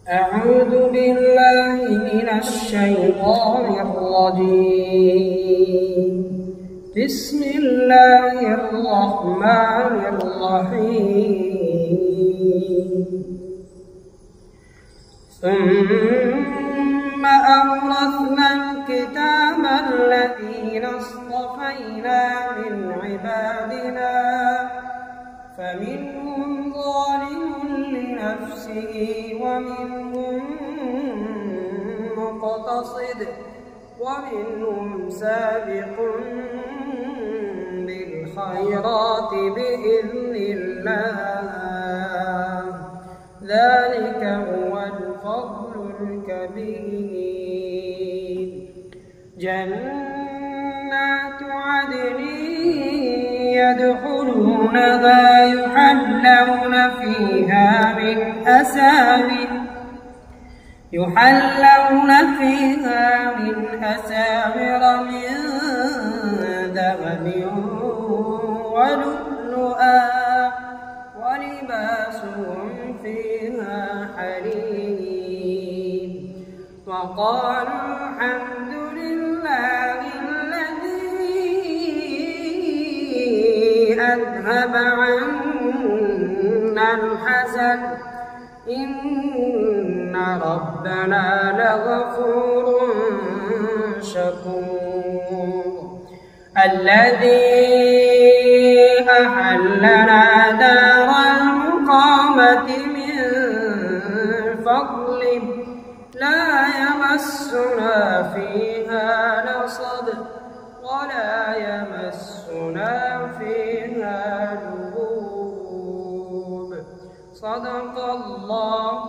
أعوذ بالله من الشيطان الرجيم. بسم الله الرحمن الرحيم. ثم أورثنا الكتاب الذين اصطفينا من عبادنا فمنهم ظالم لنفسه ومنهم مقتصد ومنهم سابق بالخيرات بإذن الله ذلك هو الفضل الكبير. جنات عدن يدخلونها يحلون فيها من أساور من ذهب ولؤلؤا ولباسهم فيها حرير. وقالوا الحمد لله الذي أذهب عنا الحزن إن ربنا لغفور شكور. الذي أحلنا دار المقامة من فضله لا يمسنا فيها نصب ولا يمسنا فيها لغوب. صدق الله